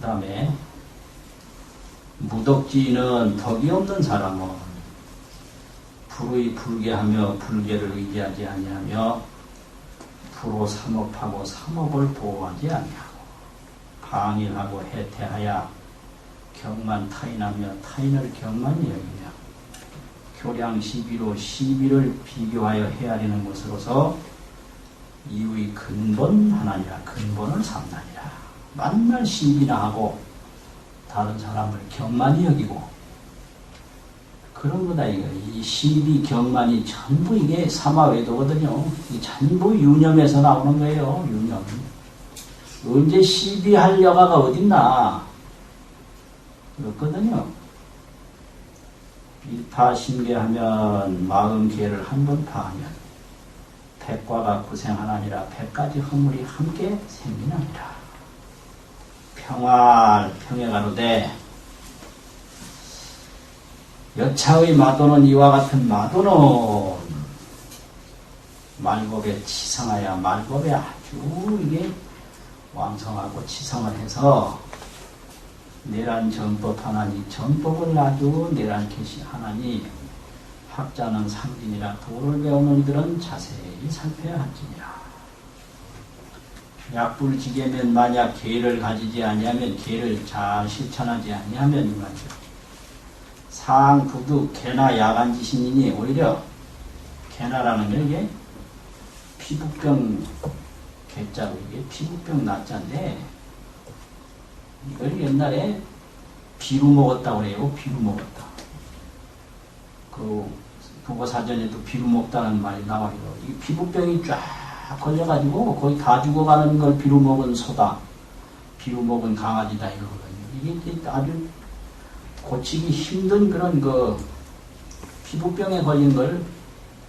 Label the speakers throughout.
Speaker 1: 다음에 무덕지는 덕이 없는 사람은 불의 불개하며 불개를 의지하지 아니하며 불호 삼업하고 삼업을 보호하지 아니하고 방일하고 해태하여 경만 타인하며 타인을 경만히 여기며 교량 시비로 시비를 비교하여 헤아리는 것으로서 이의 근본 하나니라. 근본을 삼나니라. 만날 시비나 하고 다른 사람을 경만히 여기고 그런 거다 이거. 이 시비 경만이 전부 이게 사마외도거든요. 이 전부 유념에서 나오는 거예요. 유념. 언제 시비할 여가가 어딨나 그렇거든요. 일파심계하면 마음 계를 한 번 파하면 백과가 구생하나니라. 백가지 허물이 함께 생기나니라. 평활 평해가로되 여차의 마도는 이와 같은 마도는 말법에 치성하여 말법에 아주 이게 왕성하고 치성을 해서 내란 전법 하나니 전법을 아주 내란 계시 하나니 학자는 상진이라. 도를 배우는 이들은 자세히 살펴야 할지니라. 약불지계면 만약 계를 가지지 아니하면 계를 잘 실천하지 아니하면 이 말이죠. 상부득 개나 야간지신이니 오히려 개나라는 게 이게 피부병 개자고 이게 피부병 나자인데 이걸 옛날에 비루 먹었다고 그래요. 비루 먹었다. 그 국어사전에도 비루 먹다는 말이 나와요. 이 피부병이 쫙 걸려가지고 거의 다 죽어가는 걸 비루 먹은 소다, 비루 먹은 강아지다 이러거든요. 이게 아주 고치기 힘든 그런 그 피부병에 걸린 걸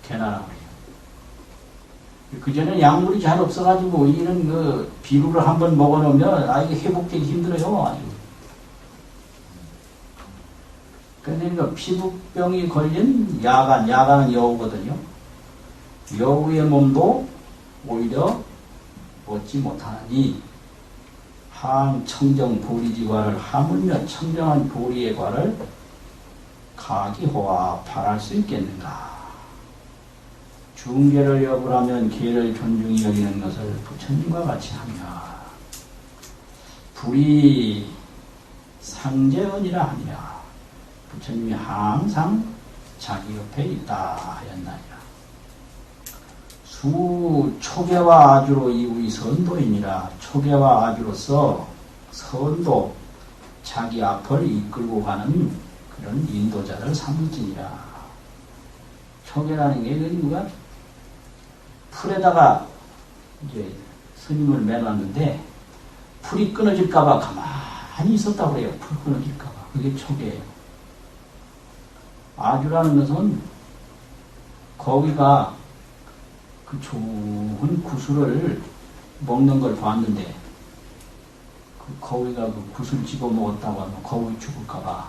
Speaker 1: 개나라고 해요. 그전에는 약물이 잘 없어가지고 이런 그 비루를 한번 먹어놓으면 이게 회복되기 힘들어요. 아주. 근데 그 피부병이 걸린 야간은 여우거든요. 여우의 몸도 오히려 얻지 못하니 항청정 보리지과를 하물며 청정한 보리의 과를 가기호와 발할 수 있겠는가. 중계를 여부라면 계를 존중히 여기는 것을 부처님과 같이 하며 불이 상재언이라 하니라. 부처님이 항상 자기 옆에 있다 하였나니라. 수 초계와 아주로 이의 선도이니라. 초계와 아주로서 선도 자기 앞을 이끌고 가는 그런 인도자를 삼을지니라. 초계라는 게 누가 풀에다가 이제 스님을 매놨는데 풀이 끊어질까봐 가만히 있었다고 그래요. 풀 끊어질까봐. 그게 초계예요. 아주라는 것은 거기가 그 좋은 구슬을 먹는 걸 봤는데 그 거위가 그 구슬 집어먹었다고 하면 거위 죽을까봐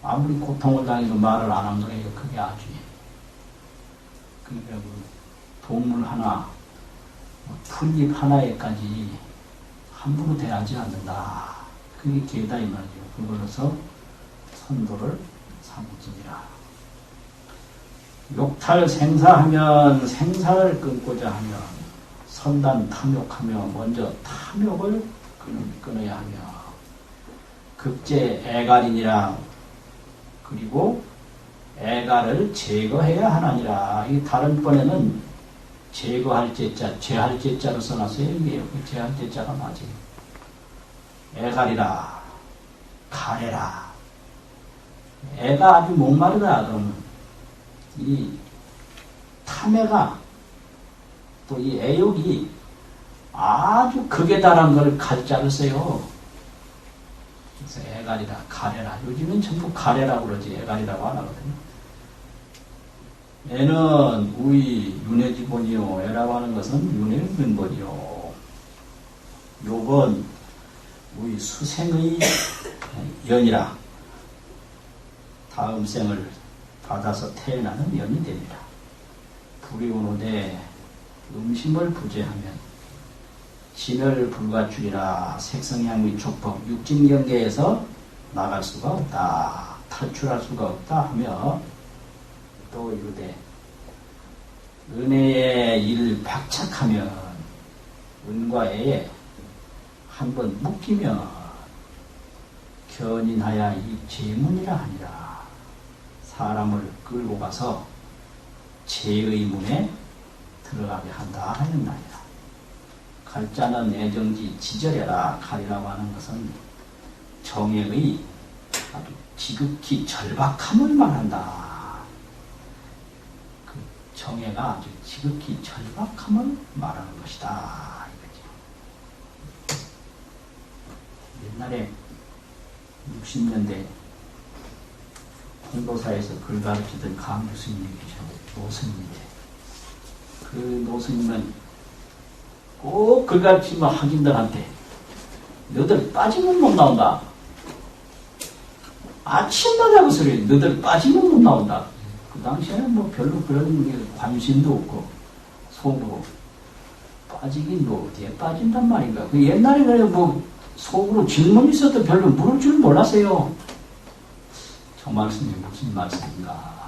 Speaker 1: 아무리 고통을 당해도 말을 안 한 거예요. 그게 아주예요. 그러니까 그 동물 하나, 풀잎 하나에까지 함부로 대하지 않는다. 그게 계다 이 말이죠. 그걸로서 선도를 삼지니라. 욕탈 생사하면 생사를 끊고자 하며 선단 탐욕하며 먼저 탐욕을 끊어야 하며 극제 애갈이니라. 그리고 애갈을 제거해야 하나니라. 이 다른 번에는 제거할 제자, 제할 제자로 써놨어요. 이게 제할 제자가 맞아요. 애갈이라, 가래라. 애가 아주 목마르다. 그러면 이 탐애가 또 이 애욕이 아주 극에 달한 걸 갈자를 써요. 그래서 애갈이라, 가래라. 요즘은 전부 가래라고 그러지 애갈이라고 안 하거든요. 애는 우의 윤회 기본이요. 애라고 하는 것은 윤회의 근본이요. 욕은 우의 수생의 연이라. 다음 생을 받아서 태어나는 연이 됩니다. 불이 오노되 음심을 부재하면 진을 불가출이라 색성향 촉법 육진경계에서 나갈 수가 없다. 탈출할 수가 없다 하며 또 이르되 은혜에 일 박착하면 은과 애에 한번 묶이면 견인하여 이 제문이라 하니라. 사람을 끌고 가서 제의 문에 들어가게 한다 하였나이다. 갈자는 애정지 지절해라. 갈이라고 하는 것은 정액의 아주 지극히 절박함을 말한다. 그 정액가 아주 지극히 절박함을 말하는 것이다. 이거죠. 옛날에 60년대 홍도사에서 글 가르치던 강 교수님이 계셔. 노스님인데 그 노스님은 꼭 글 가르치면 학인들한테 너들 빠지면 못 나온다. 아침마다 그 소리 너들 빠지면 못 나온다. 그 당시에는 뭐 별로 그런 게 관심도 없고 속으로 빠지긴 뭐 어디에 빠진단 말인가. 그 옛날에 그래 뭐 속으로 질문이 있어도 별로 물을 줄 몰랐어요. 저 말씀이 무슨 말씀인가.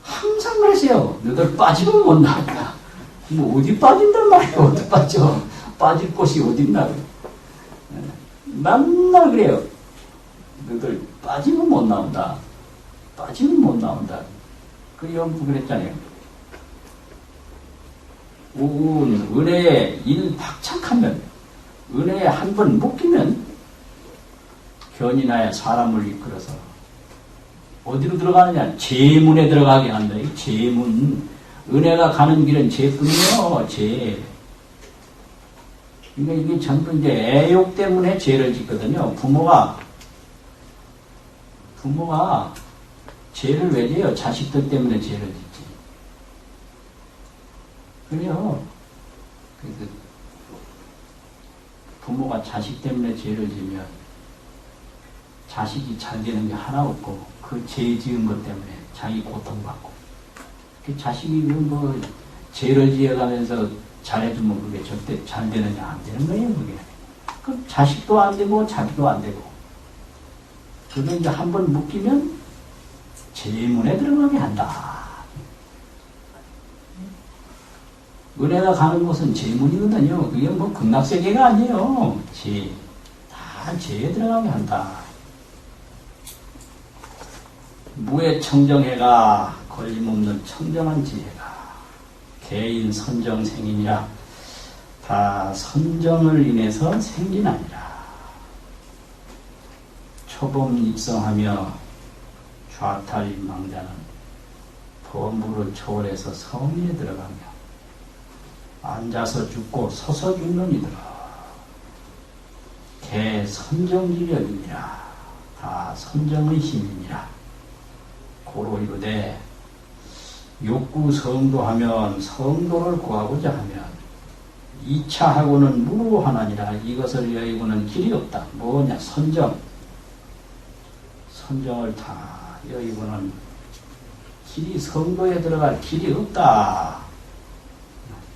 Speaker 1: 항상 그랬어요. 너들 빠지면 못 나온다. 뭐 어디 빠진단 말이에요. 어디 빠져. 빠질 곳이 어딨나. 맨날 그래요. 너들 빠지면 못 나온다. 빠지면 못 나온다. 그 연구 그랬잖아요. 은혜에 일 박착하면 은혜에 한 번 묶이면 견인하여 사람을 이끌어서 어디로 들어가느냐? 제문에 들어가게 한다. 이 제문. 은혜가 가는 길은 제뿐이요. 제. 그러니까 이게 전부 이제 애욕 때문에 죄를 짓거든요. 부모가 죄를 왜 져요? 자식들 때문에 죄를 짓지. 그래요. 그래서 부모가 자식 때문에 죄를 지면 자식이 잘 되는 게 하나 없고 그 죄 지은 것 때문에 자기 고통받고 그 자식이 뭐 죄를 지어가면서 잘해주면 그게 절대 잘 되느냐 안 되는 거예요. 그게 그 자식도 안 되고 자기도 안 되고 그게 이제 한번 묶이면 제문에 들어가게 한다. 은혜가 가는 곳은 제문이거든요. 그게 뭐 극락세계가 아니에요. 다 죄에 들어가게 한다. 무에 청정해가 걸림없는 청정한 지혜가 개인 선정생이니라. 다 선정을 인해서 생기나니라. 초범 입성하며 좌탈인 망자는 범부를 초월해서 성리에 들어가며 앉아서 죽고 서서 죽느니더라. 개 선정지력이니라. 다 선정의 힘이니라. 고로 이르되 욕구 성도하면 성도를 구하고자 하면 2차하고는 무로하나니라. 이것을 여의고는 길이 없다. 뭐냐? 선정을 다 여의고는 길이 성도에 들어갈 길이 없다.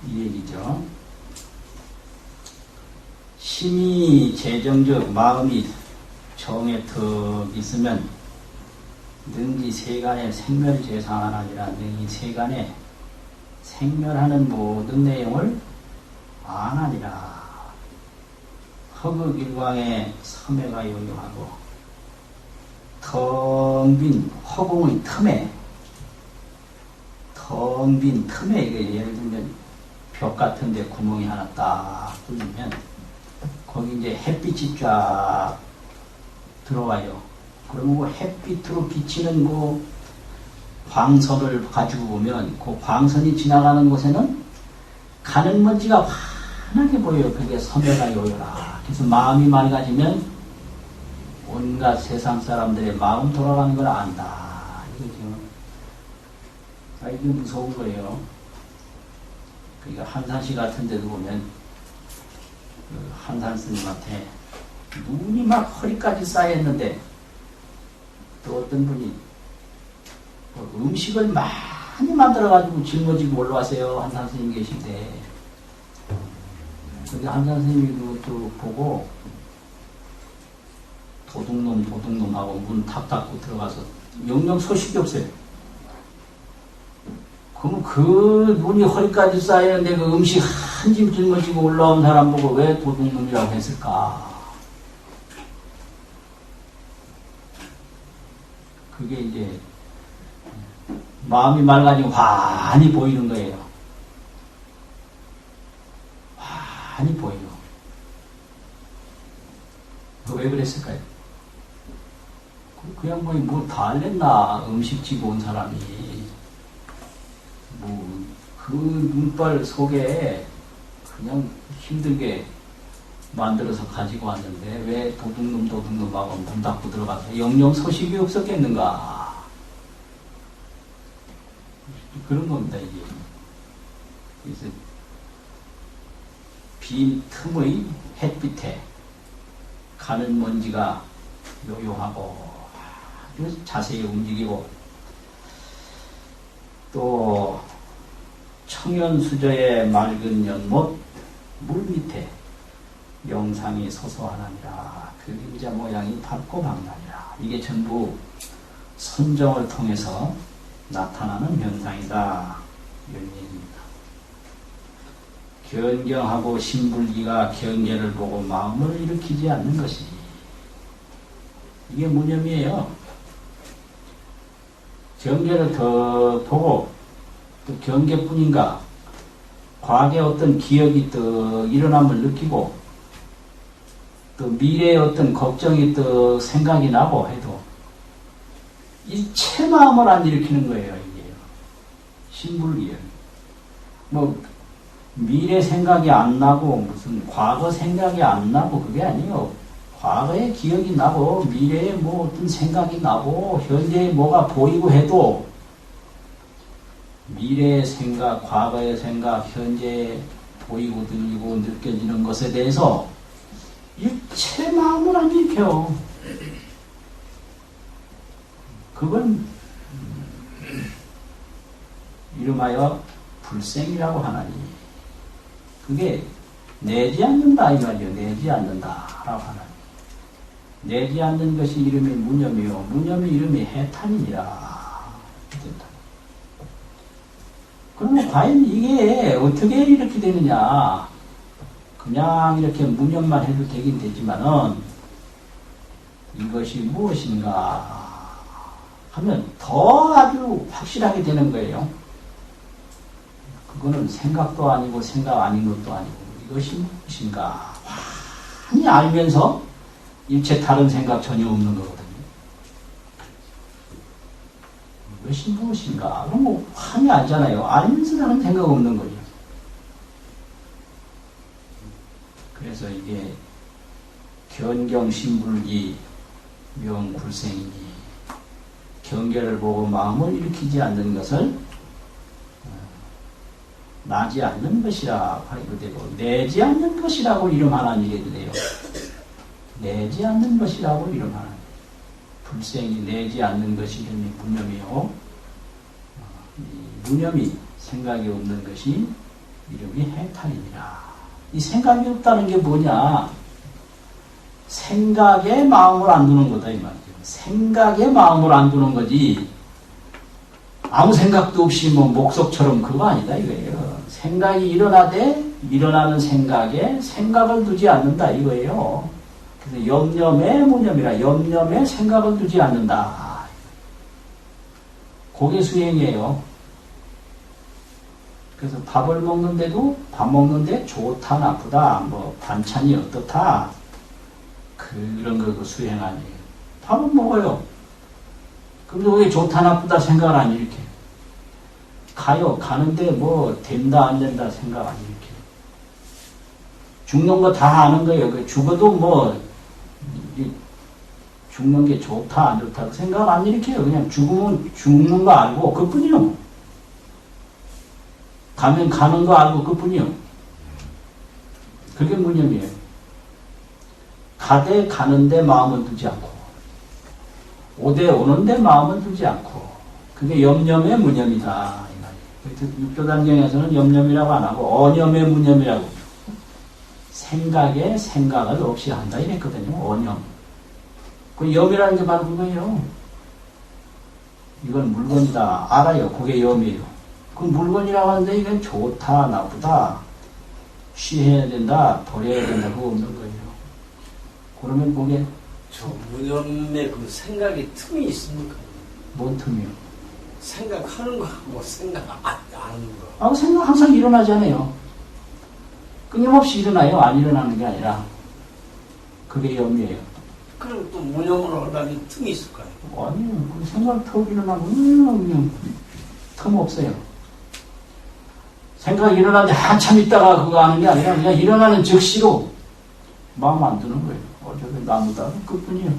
Speaker 1: 이 얘기죠. 심히 재정적 마음이 정에 턱 있으면 능지 세간에 생멸재상하나니라. 능이 세간에 생멸하는 모든 내용을 아나니라. 허극일광에 섬해가 요요하고 텅 빈 허공의 틈에 이게 예를 들면 벽 같은데 구멍이 하나 딱 뚫리면 거기 이제 햇빛이 쫙 들어와요. 그러면 그 햇빛으로 비치는 그 광선을 가지고 보면 그 광선이 지나가는 곳에는 가는 먼지가 환하게 보여요. 그게 섬해가 요요라. 그래서 마음이 맑아지면 온갖 세상 사람들의 마음 돌아가는 걸 안다. 이거죠. 이게 무서운 거예요. 그러니까 한산시 같은 데도 보면 그 한산 스님한테 눈이 막 허리까지 쌓였는데 또 어떤 분이 음식을 많이 만들어가지고 짊어지고 올라왔어요. 한산 스님 계신데 여기 한산 선생님이 또 보고 도둑놈하고 문 탁 닫고 들어가서 영영 소식이 없어요. 그럼 그 눈이 허리까지 쌓이는데 그 음식 한 짐 짊어지고 올라온 사람 보고 왜 도둑놈이라고 했을까? 그게 이제 마음이 맑아지고 환히 보이는 거예요. 환히 보여요. 왜 그랬을까요? 그 양반이 뭐 다 알랬나? 음식 지고 온 사람이. 그 눈발 속에 그냥 힘들게 만들어서 가지고 왔는데 왜 도둑놈하고 문 닫고 들어가서 영영 소식이 없었겠는가? 그런 겁니다, 이게. 그래서 빈 틈의 햇빛에 가는 먼지가 요요하고 아주 자세히 움직이고 또 청연수저의 맑은 연못 물 밑에 영상이 소소하나니라. 그 그림자 모양이 밝고 밝나니라. 이게 전부 선정을 통해서 나타나는 현상이다. 이런 얘기입니다. 견경하고 신불기가 경계를 보고 마음을 일으키지 않는 것이 이게 무념이에요. 경계를 더 보고 또 경계뿐인가 과거의 어떤 기억이 또 일어남을 느끼고 또 미래의 어떤 걱정이 또 생각이 나고 해도 일체 마음을 안 일으키는 거예요. 이게 신불기예요. 뭐 미래 생각이 안 나고 무슨 과거 생각이 안 나고 그게 아니에요. 과거의 기억이 나고 미래에 뭐 어떤 생각이 나고 현재에 뭐가 보이고 해도 미래의 생각, 과거의 생각, 현재에 보이고 들리고 느껴지는 것에 대해서 일체 마음을 안 일으켜요. 그건 이름하여 불생이라고 하나니 그게 내지 않는다 이 말이요. 내지 않는다라고 하나니 내지 않는 것이 이름이 무념이요. 무념의 이름이 해탈이니라. 그러면 과연 이게 어떻게 이렇게 되느냐? 그냥 이렇게 무념만 해도 되긴 되지만은 이것이 무엇인가 하면 더 아주 확실하게 되는 거예요. 그거는 생각도 아니고 생각 아닌 것도 아니고 이것이 무엇인가 환히 알면서 일체 다른 생각 전혀 없는 거거든요. 이것이 무엇인가? 그럼 뭐 환히 알잖아요. 알면서 다른 생각 없는 거예요. 그래서 이게 견경신불기 명굴생이니 경계를 보고 마음을 일으키지 않는 것을 나지 않는 것이라 하기도 되고 내지 않는 것이라고 이름하는 얘기도 돼요. 내지 않는 것이라고 이름하는 불생이 내지 않는 것이 이름이 무념이요. 무념이 생각이 없는 것이 이름이 해탈이니라. 이 생각이 없다는 게 뭐냐? 생각에 마음을 안 두는 거다 이 말이죠. 생각에 마음을 안 두는 거지 아무 생각도 없이 뭐 목석처럼 그거 아니다 이거예요. 생각이 일어나되 일어나는 생각에 생각을 두지 않는다 이거예요. 그래서 염념에 무념이라 염념에 생각을 두지 않는다. 그게 수행이에요. 그래서 밥을 먹는데도 밥 먹는데 좋다 나쁘다 뭐 반찬이 어떻다 그런 거 수행 아니에요. 밥은 먹어요. 그런데 왜 좋다 나쁘다 생각을 안 일으켜? 가요. 가는데 뭐 된다 안 된다 생각 안 일으켜. 죽는 거 다 아는 거예요. 죽어도 뭐 죽는 게 좋다 안 좋다 생각 안 일으켜요. 그냥 죽으면 죽는 거 알고 그뿐이요. 가면 가는 거 알고 그뿐이요. 그게 무념이에요. 가되 가는데 마음은 두지 않고 오되 오는데 마음은 두지 않고 그게 염념의 무념이다. 육조단경에서는 염념이라고 안 하고 어념의 무념이라고 생각에 생각을 없이 한다 이랬거든요. 원념. 그 염이라는 게 바로 그거예요. 이건 물건이다. 알아요. 그게 염이에요. 그 물건이라고 하는데 이건 좋다, 나쁘다, 취해야 된다, 버려야 된다, 그거 없는 거예요. 그러면 그게
Speaker 2: 저 무념의 그 생각의 틈이 있습니까?
Speaker 1: 뭔 틈이요?
Speaker 2: 생각하는 거하고 생각 안 하는 거.
Speaker 1: 아, 생각 항상 일어나잖아요. 끊임없이 일어나요. 안 일어나는 게 아니라. 그게 염이에요.
Speaker 2: 그럼 또 무념으로 하려면 틈이 있을까요?
Speaker 1: 아니요. 그 생각 턱 일어나면 그냥 틈 없어요. 생각이 일어나는데 한참 있다가 그거 하는 게 아니라 그냥 일어나는 즉시로 마음 안 드는 거예요. 어차피 나무다. 끝뿐이에요.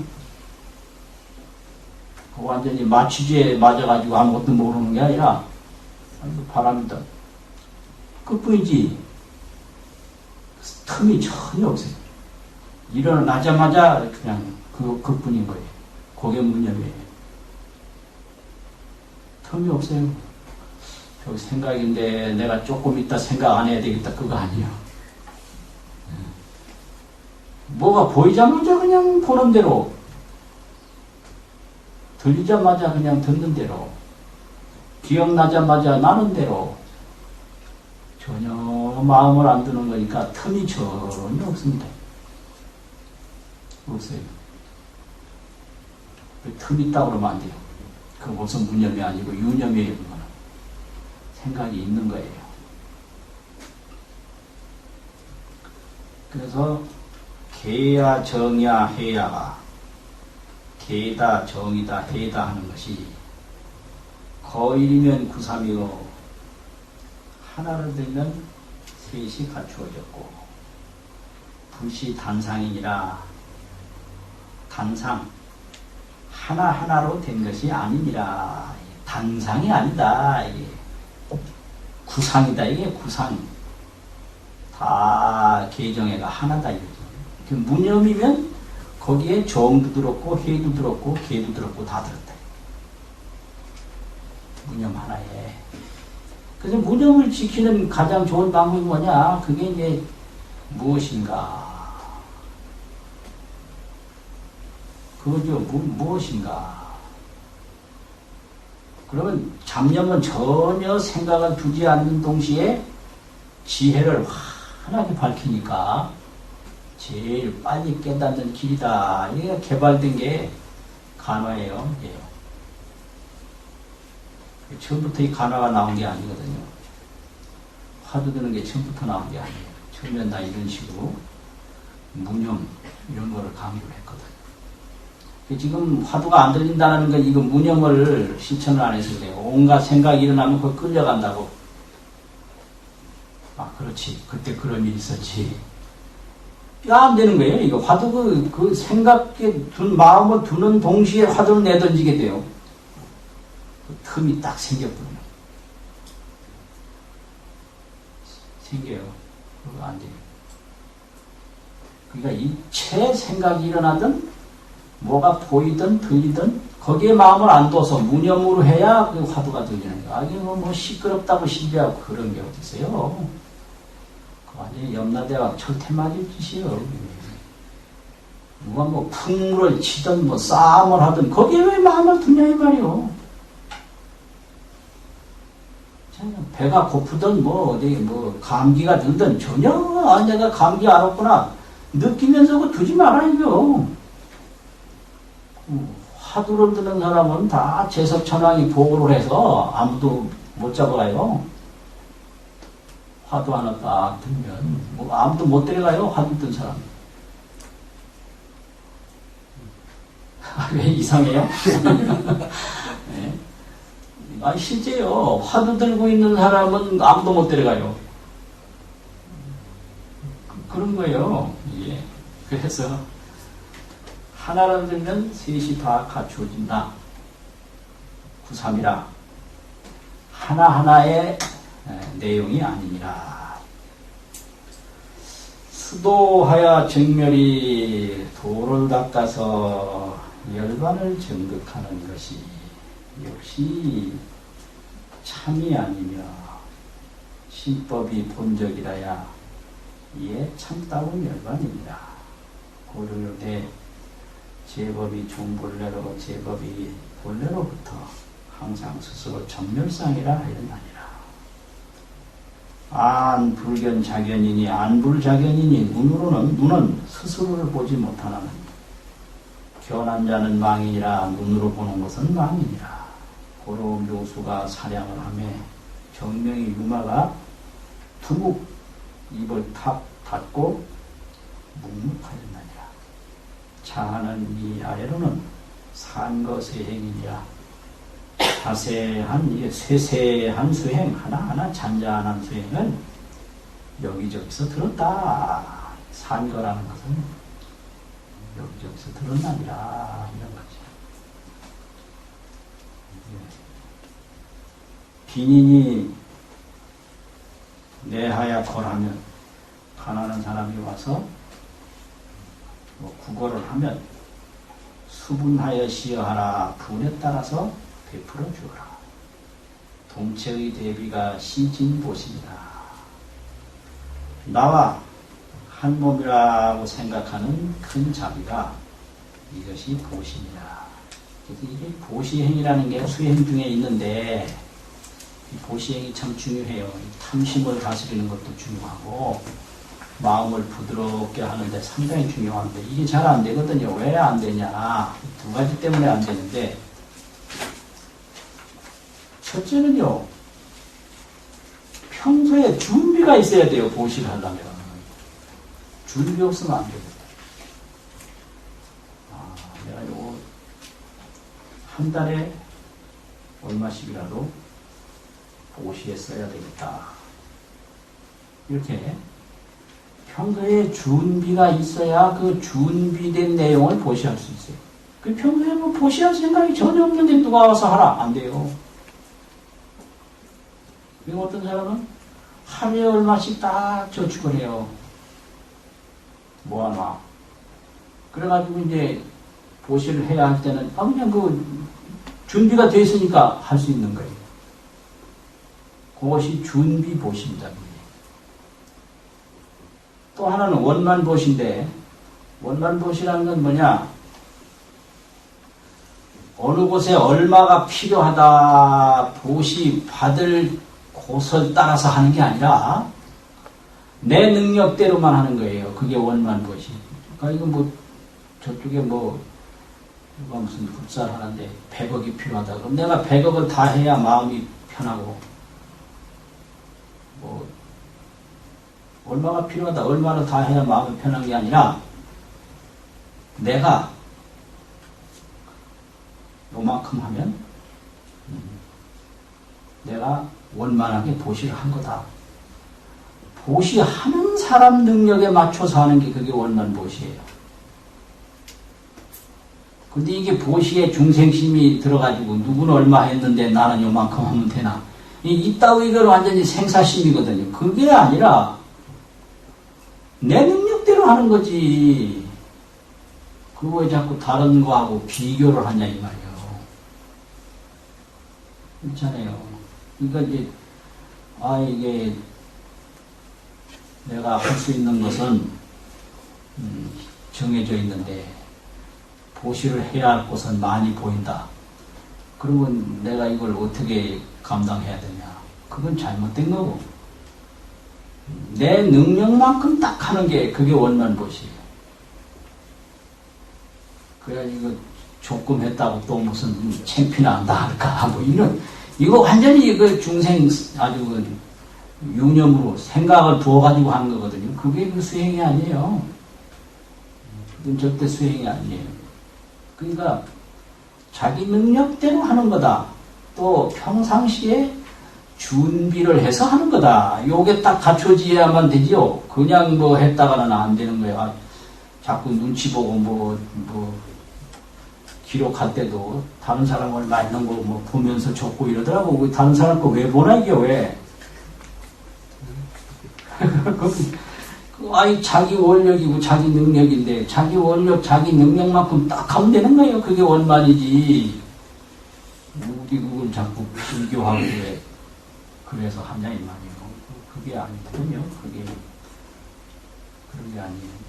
Speaker 1: 완전히 마취제에 맞아가지고 아무것도 모르는 게 아니라 바람이다. 끝뿐이지. 틈이 전혀 없어요. 일어나자마자 그냥 그뿐인 거예요. 그게 무념이에요. 틈이 없어요. 저 생각인데 내가 조금 있다 생각 안 해야 되겠다. 그거 아니에요. 뭐가 보이자마자 그냥 보는 대로, 들리자마자 그냥 듣는 대로, 기억나자마자 나는 대로, 전혀 마음을 안 드는 거니까 틈이 전혀 없습니다. 없어요. 틈이 있다고 그러면 안 돼요. 그것은 무념이 아니고 유념이에요. 그거는. 생각이 있는 거예요. 그래서 개야 정야 해야가 개다 정이다 해다 하는 것이 거일이면 구삼이요 하나를 들면 셋이 갖추어졌고 불시 단상이니라. 단상 하나하나로 된 것이 아니니라. 단상이 아니다. 이게 구상이다. 이게 구상. 다 개정애가 하나다. 이거죠. 무념이면 거기에 정도 들었고 해도 들었고 개도 들었고 다 들었다. 무념 하나에. 그래서 무념을 지키는 가장 좋은 방법이 뭐냐? 그게 이제 무엇인가? 그거죠. 무엇인가? 그러면 잡념은 전혀 생각을 두지 않는 동시에 지혜를 환하게 밝히니까 제일 빨리 깨닫는 길이다. 이게 개발된 게 간화예요. 이게요. 처음부터 이 간화가 나온 게 아니거든요. 화두 드는 게 처음부터 나온 게 아니에요. 처음엔 다 이런 식으로 무념 이런 거를 강조를 했거든. 지금 화두가 안 들린다는 건 이거 무념을 실천을 안 해서 그래요. 온갖 생각이 일어나면 그걸 끌려간다고. 아, 그렇지. 그때 그런 일이 있었지. 야, 안 되는 거예요. 이거 화두 그 생각에 마음을 두는 동시에 화두를 내던지게 돼요. 그 틈이 딱 생겼거든요. 생겨요. 그거 안 돼요. 그러니까 이체 생각이 일어나든 뭐가 보이든 들리든 거기에 마음을 안 둬서 무념으로 해야 그 화두가 들리는 거야. 이게 뭐 시끄럽다고 신비하고 그런 게 어디 있어요. 그 완전히 염라대왕 철퇴 맞을 짓이에요. 누가 뭐 풍물을 치든 뭐 싸움을 하든 거기에 왜 마음을 두냐 이 말이요. 배가 고프든 뭐 어디 뭐 감기가 들든 전혀 내가 감기 알았구나 느끼면서 그 두지 말아 이거. 화두를 드는 사람은 다 제석천왕이 보고를 해서 아무도 못 잡아가요. 화두 하나 딱 들면 뭐 아무도 못 데려가요. 화두 든 사람. 왜 이상해요? 네. 아니 실제요. 화두 들고 있는 사람은 아무도 못 데려가요. 그런 거예요. 예. 그래서 하나를 들면 셋이 다 갖추어진다. 구삼이라. 하나하나의 내용이 아니니라. 수도하여 정멸이 도를 닦아서 열반을 정극하는 것이 역시 참이 아니며 신법이 본적이라야 이에 참다운 열반입니다. 고려대 제법이 종본래로 제법이 본래로부터 항상 스스로 전멸상이라 하였나니라. 안불견자견이니 안불자견이니 눈은 스스로를 보지 못하나니 견한 자는 망이니라. 눈으로 보는 것은 망이니라. 고로 묘수가 사량을 하며 정명이 유마가 두국 입을 탁 닫고 묵묵하였나니라. 자하는 이 아래로는 산거세행이니라. 자세한 세세한 수행 하나하나 잔잔한 수행은 여기저기서 들었다. 산거라는 것은 여기저기서 들었나니라 이런 거지. 빈인이 내하야 걸하면 가난한 사람이 와서 구걸을 하면 수분하여 시여하라. 분에 따라서 베풀어 주어라. 동체의 대비가 시진보시니라. 나와 한 몸이라고 생각하는 큰 자비가 이것이 보시니라. 그래서 이게 보시행이라는 게 수행 중에 있는데 이 보시행이 참 중요해요. 탐심을 다스리는 것도 중요하고 마음을 부드럽게 하는데 상당히 중요한데 이게 잘 안 되거든요. 왜 안 되냐? 두 가지 때문에 안 되는데 첫째는요, 평소에 준비가 있어야 돼요. 보시를 하려면 준비 없으면 안 됩니다. 내가 요거 한 달에 얼마씩이라도 보시에 써야 되겠다. 이렇게 평소에 준비가 있어야 그 준비된 내용을 보시할 수 있어요. 그 평소에 뭐 보시할 생각이 전혀 없는데 누가 와서 하라? 안 돼요. 그리고 어떤 사람은 하루에 얼마씩 딱 저축을 해요. 모아놔. 그래가지고 이제 보시를 해야 할 때는 그냥 그 준비가 돼 있으니까 할 수 있는 거예요. 그것이 준비 보시입니다. 또 하나는 원만 보시인데 원만 보시라는 건 뭐냐? 어느 곳에 얼마가 필요하다 보시 받을 곳을 따라서 하는 게 아니라 내 능력대로만 하는 거예요. 그게 원만 보시. 그러니까 이거 뭐 저쪽에 뭐 누가 무슨 굿살 하는데 100억이 필요하다. 그럼 내가 100억을 다 해야 마음이 편하고 뭐 얼마가 필요하다. 얼마를 다 해야 마음이 편한 게 아니라 내가 요만큼 하면 내가 원만하게 보시를 한 거다. 보시하는 사람 능력에 맞춰서 하는 게 그게 원만 보시예요. 근데 이게 보시에 중생심이 들어가지고 누구는 얼마 했는데 나는 요만큼 하면 되나. 이따위 이걸 완전히 생사심이거든요. 그게 아니라 내 능력대로 하는 거지. 그거 왜 자꾸 다른 거하고 비교를 하냐 이 말이에요. 그렇잖아요. 그러니까 이제 이게 내가 할 수 있는 것은 정해져 있는데 보시를 해야 할 곳은 많이 보인다. 그러면 내가 이걸 어떻게 감당해야 되냐? 그건 잘못된 거고 내 능력만큼 딱 하는 게 그게 원만 보시예요. 그래가지고 조금 했다고 또 무슨 창피나 할까 뭐 이런 이거 완전히 그 중생 아주 그 유념으로 생각을 부어가지고 하는 거거든요. 그게 그 수행이 아니에요. 그건 절대 수행이 아니에요. 그러니까 자기 능력대로 하는 거다. 또 평상시에 준비를 해서 하는 거다. 요게 딱 갖춰져야만 되지요. 그냥 뭐 했다가는 안 되는 거야. 자꾸 눈치 보고 뭐 기록할 때도 다른 사람 얼마 있는 거 뭐 보면서 적고 이러더라고. 다른 사람 거 왜 보나 이게 왜? 자기 원력이고 자기 능력인데 자기 원력 자기 능력만큼 딱 하면 되는 거예요. 그게 원만이지. 우리 그걸 자꾸 비교하고 그래서 하냐 이 말이에요. 그게 아니거든요. 그게 그런 게 아니에요.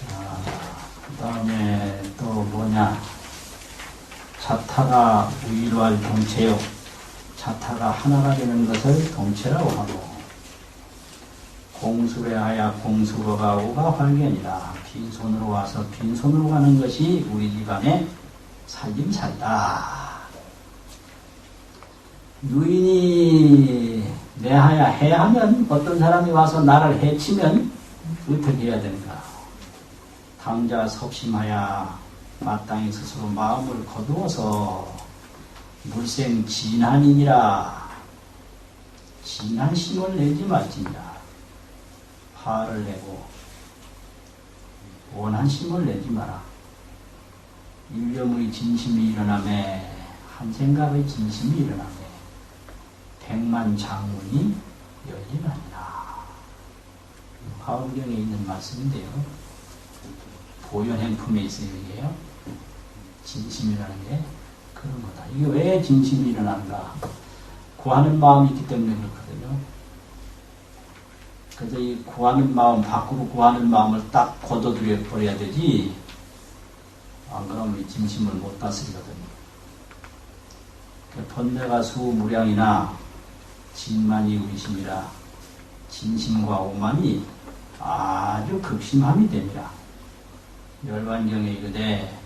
Speaker 1: 자, 그 다음에 또 뭐냐. 자타가 우일할 동체요. 자타가 하나가 되는 것을 동체라고 하고, 공수에 하야 공수거가 오가 활견이라. 빈손으로 와서 빈손으로 가는 것이 우리 집안의 살림살이다. 유인이 내하야 해하면, 어떤 사람이 와서 나를 해치면 어떻게 해야 되는가? 당자 석심하야 마땅히 스스로 마음을 거두어서 물생 진한이니라. 진한 심을 내지 말지니라. 화를 내고 원한 심을 내지 마라. 일념의 진심이 일어나매, 한 생각의 진심이 일어나매 백만 장문이 열리나니라. 화엄경에 있는 말씀인데요. 보현행품에 있어요. 이게요. 진심이라는 게 그런 거다. 이게 왜 진심이 일어난가? 구하는 마음이 있기 때문에 그렇거든요. 그래서 이 구하는 마음, 밖으로 구하는 마음을 딱 걷어들여 버려야 되지, 안 그러면 이 진심을 못 다스리거든요. 번뇌가 수무량이나 진만이 의심이라. 진심과 오만이 아주 극심함이 됩니다. 열반경에 이르되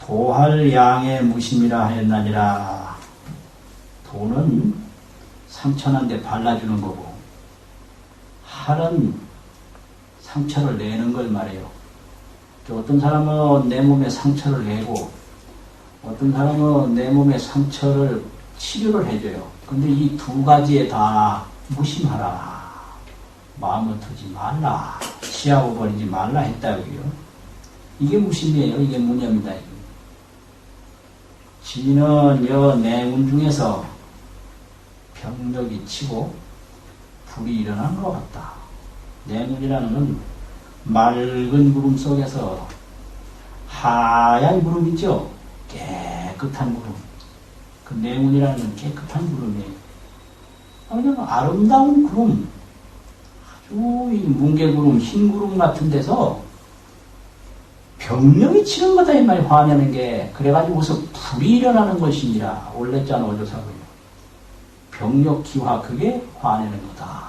Speaker 1: 도할 양의 무심이라 하였나니라. 도는 상처난데 발라주는 거고, 할은 상처를 내는 걸 말해요. 어떤 사람은 내 몸에 상처를 내고, 어떤 사람은 내 몸에 상처를 치료를 해줘요. 근데 이 두 가지에 다 무심하라. 마음을 두지 말라. 취하고 버리지 말라 했다고요. 이게 무심이에요. 이게 무념이다. 지는 여 내운 중에서 병력이 치고 불이 일어난 것 같다. 내문이라는 건 맑은 구름 속에서 하얀 구름 있죠? 깨끗한 구름. 그 내문이라는 건 깨끗한 구름이에요. 그냥 아름다운 구름. 아주 이 뭉게구름, 흰구름 같은 데서 병력이 치는 거다, 이 말이 화내는 게. 그래가지고서 불이 일어나는 것이니라. 올렸잖아, 오조사고요. 병력 기화, 그게 화내는 거다.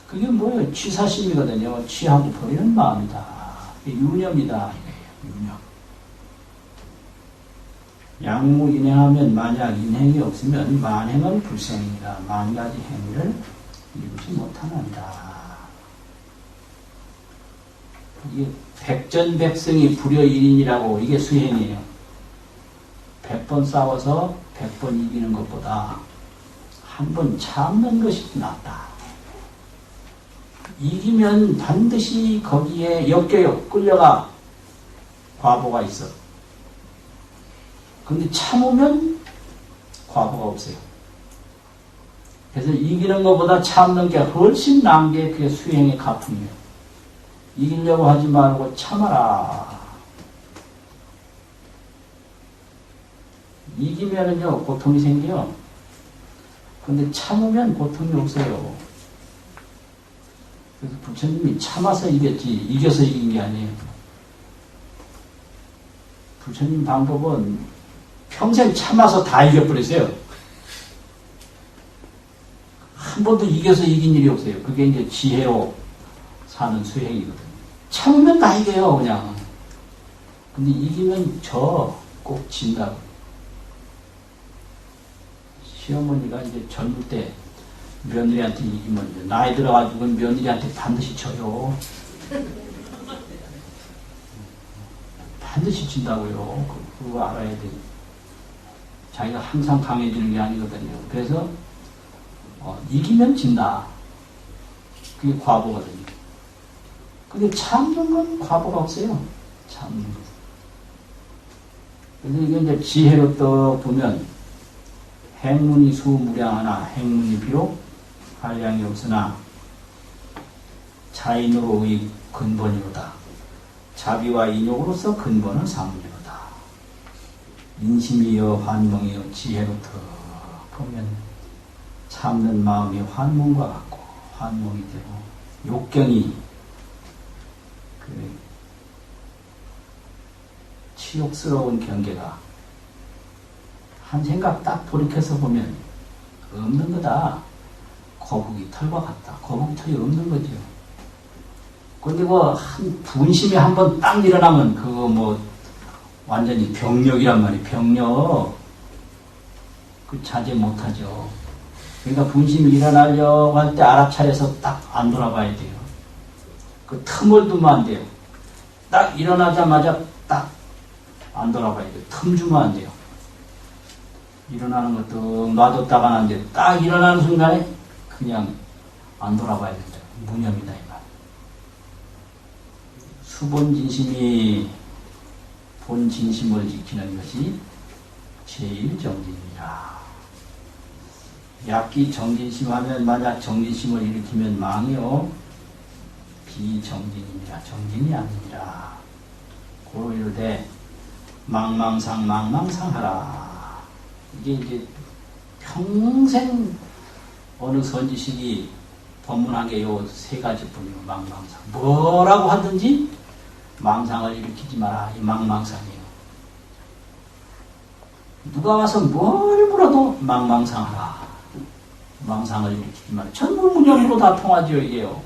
Speaker 1: 그게 뭐예요? 취사심이거든요. 취하고 버리는 마음이다. 유념이다. 이거예요. 유념. 양무 인행하면 만약 인행이 없으면 만행은 불생이라. 만 가지 행위를 이루지 못하는다. 이게 백전백승이 불여일인이라고, 이게 수행이에요. 100번 싸워서 100번 이기는 것보다 한 번 참는 것이 낫다. 이기면 반드시 거기에 엮여요. 끌려가. 과보가 있어. 근데 참으면 과보가 없어요. 그래서 이기는 것보다 참는 게 훨씬 나은 게 그게 수행의 가풍이에요. 이기려고 하지 말고 참아라. 이기면은요, 고통이 생겨요. 근데 참으면 고통이 없어요. 그래서 부처님이 참아서 이겼지, 이겨서 이긴 게 아니에요. 부처님 방법은 평생 참아서 다 이겨버렸어요. 한 번도 이겨서 이긴 일이 없어요. 그게 이제 지혜로 사는 수행이거든요. 참으면 다 이겨요, 그냥. 근데 이기면 꼭 진다고. 시어머니가 이제 젊을 때 며느리한테 이기면 이제 나이 들어가지고 며느리한테 반드시 져요. 반드시 진다고요. 그거 알아야 돼. 자기가 항상 강해지는 게 아니거든요. 그래서 이기면 진다. 그게 과보거든요. 근데 참는 건 과보가 없어요. 참는 거. 그래서 이게 이제 지혜로 또 보면 행문이 수무량하나 행문이 비록 한량이 없으나 자인으로의 근본이로다. 자비와 인욕으로서 근본은 상문이로다. 인심이여 환몽이여 지혜로부터 보면 참는 마음이 환문과 같고 환목이 되고 욕경이 그 치욕스러운 경계가 한 생각 딱 돌이켜서 보면 없는 거다. 거북이 털과 같다. 거북이 털이 없는 거죠. 근데 한 분심이 한번 딱 일어나면 그거 완전히 병력이란 말이에요. 병력. 그 자제 못하죠. 그러니까 분심이 일어나려고 할 때 알아차려서 딱 안 돌아봐야 돼요. 그 틈을 두면 안 돼요. 딱 일어나자마자 딱 안 돌아봐야 돼요. 틈 주면 안 돼요. 일어나는 것도 놔뒀다가 안 돼요. 딱 일어나는 순간에 그냥 안 돌아봐야 된다. 무념이다 이 말. 수본진심이 본진심을 지키는 것이 제일정진이라. 약기 정진심 하면 만약 정진심을 일으키면 망이요. 비정진이니라. 정진이 아니니라. 고로 이르되 망망상 망망상하라. 이게 이제 평생 어느 선지식이 법문한 게 요 세 가지뿐이요. 망망상. 뭐라고 하든지 망상을 일으키지 마라. 이 망망상이에요. 누가 와서 뭘 물어도 망망상하라. 망상을 일으키지 마라. 전문무념으로 다 통하죠, 이게요.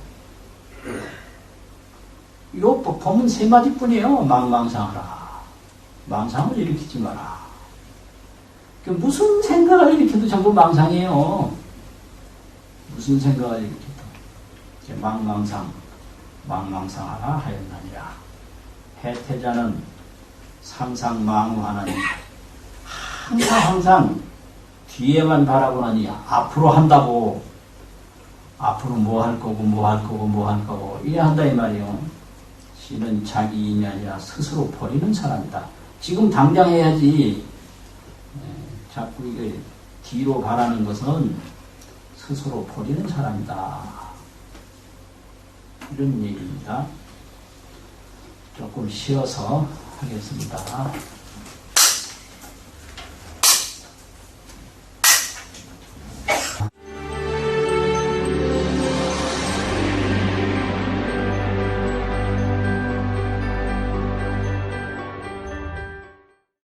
Speaker 1: 요 법문 세 가지뿐이에요. 망망상하라. 망상을 일으키지 마라. 무슨 생각을 일으켜도 전부 망상이에요. 무슨 생각을 일으켜도. 망망상하라 하였느니라. 해태자는 상상망우하나니 항상 뒤에만 바라보느니 앞으로 한다고, 앞으로 뭐 할 거고 이래 한다 이 말이요. 신은 자기 인이 아니라 스스로 버리는 사람이다. 지금 당장 해야지. 자꾸 이게 뒤로 바라는 것은 스스로 버리는 사람이다. 이런 얘기입니다. 조금 쉬어서 하겠습니다.